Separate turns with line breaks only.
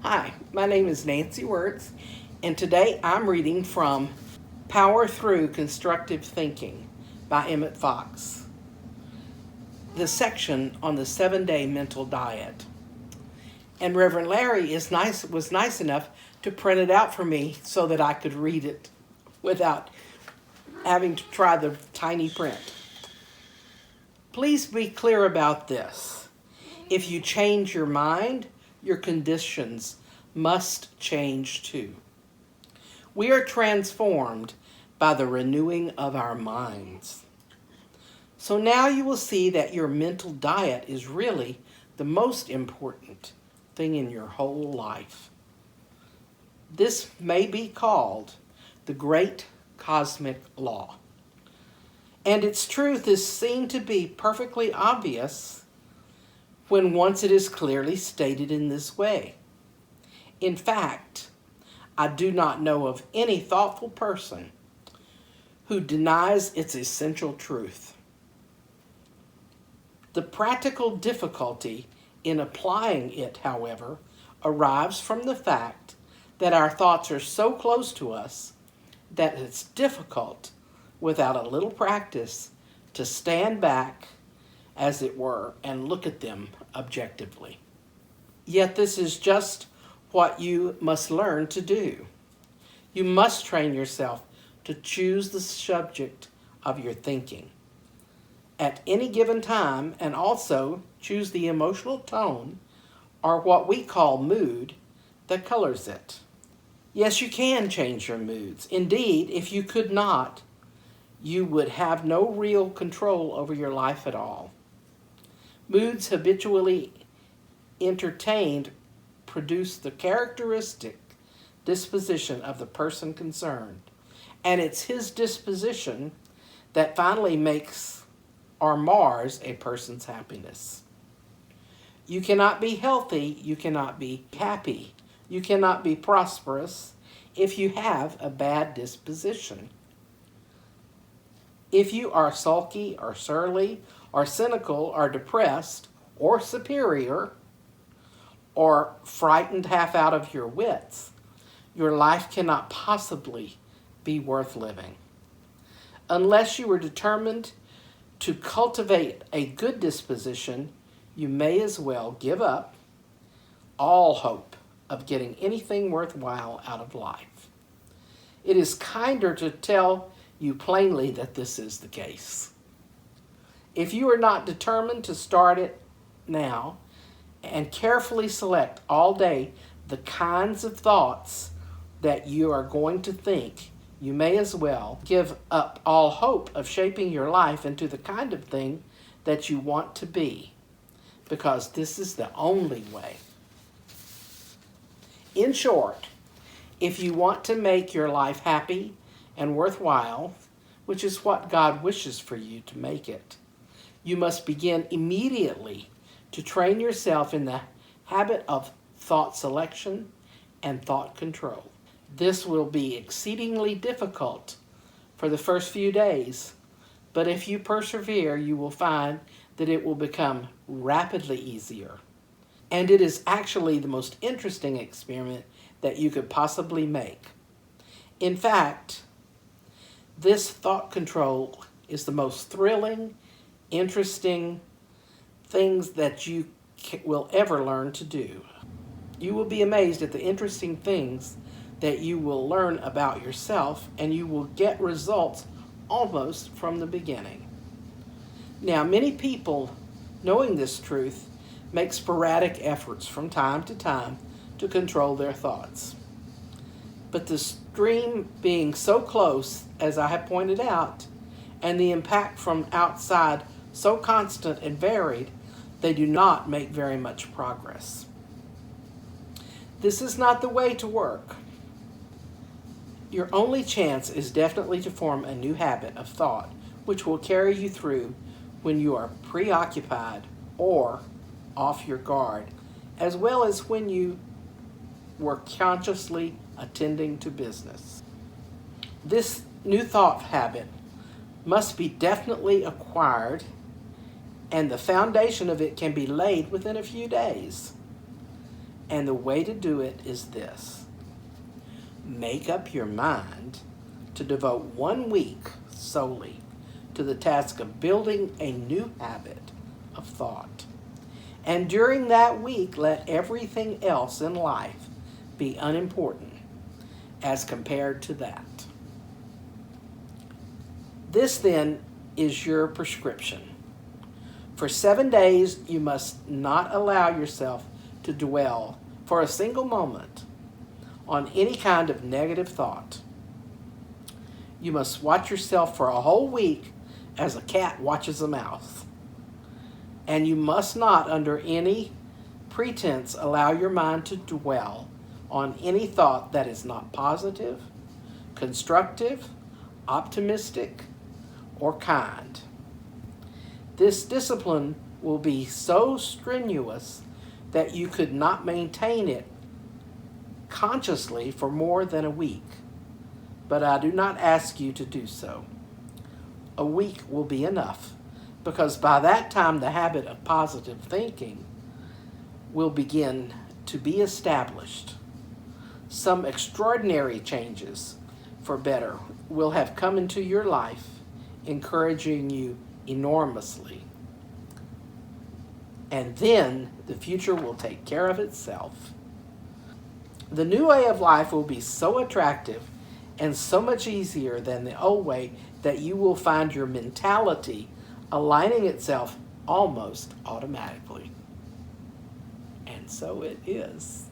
Hi, my name is Nancy Wertz, and today I'm reading from Power Through Constructive Thinking by Emmet Fox, the section on the 7-day mental diet. And Reverend Larrye was nice enough to print it out for me so that I could read it without having to try the tiny print. Please be clear about this. If you change your mind, your conditions must change too. We are transformed by the renewing of our minds. So now you will see that your mental diet is really the most important thing in your whole life. This may be called the great cosmic law. And its truth is seen to be perfectly obvious when once it is clearly stated in this way. In fact, I do not know of any thoughtful person who denies its essential truth. The practical difficulty in applying it, however, arrives from the fact that our thoughts are so close to us that it's difficult, without a little practice, to stand back, as it were, and look at them objectively. Yet this is just what you must learn to do. You must train yourself to choose the subject of your thinking at any given time, and also choose the emotional tone, or what we call mood, that colors it. Yes, you can change your moods. Indeed, if you could not, you would have no real control over your life at all. Moods habitually entertained produce the characteristic disposition of the person concerned, and it's his disposition that finally makes or mars a person's happiness. You cannot be healthy, you cannot be happy, you cannot be prosperous if you have a bad disposition. If you are sulky or surly or cynical or depressed or superior or frightened half out of your wits, your life cannot possibly be worth living. Unless you are determined to cultivate a good disposition, you may as well give up all hope of getting anything worthwhile out of life. It is kinder to tell you plainly that this is the case. If you are not determined to start it now and carefully select all day the kinds of thoughts that you are going to think, you may as well give up all hope of shaping your life into the kind of thing that you want to be, because this is the only way. In short, if you want to make your life happy and worthwhile, which is what God wishes for you to make it, you must begin immediately to train yourself in the habit of thought selection and thought control. This will be exceedingly difficult for the first few days, but if you persevere, you will find that it will become rapidly easier. And it is actually the most interesting experiment that you could possibly make. In fact, this thought control is the most thrilling, interesting things that you will ever learn to do. You will be amazed at the interesting things that you will learn about yourself, and you will get results almost from the beginning. Now, many people, knowing this truth, make sporadic efforts from time to time to control their thoughts. But the stream being so close, as I have pointed out, and the impact from outside so constant and varied, they do not make very much progress. This is not the way to work. Your only chance is definitely to form a new habit of thought, which will carry you through when you are preoccupied or off your guard, as well as when you were consciously attending to business. This new thought habit must be definitely acquired, and the foundation of it can be laid within a few days. And the way to do it is this. Make up your mind to devote 1 week solely to the task of building a new habit of thought. And during that week, let everything else in life be unimportant as compared to that. This then is your prescription. For 7 days, you must not allow yourself to dwell for a single moment on any kind of negative thought. You must watch yourself for a whole week as a cat watches a mouse. And you must not, under any pretense, allow your mind to dwell on any thought that is not positive, constructive, optimistic, or kind. This discipline will be so strenuous that you could not maintain it consciously for more than a week. But I do not ask you to do so. A week will be enough, because by that time the habit of positive thinking will begin to be established. Some extraordinary changes for better will have come into your life, encouraging you enormously. And then the future will take care of itself. The new way of life will be so attractive and so much easier than the old way that you will find your mentality aligning itself almost automatically. And so it is.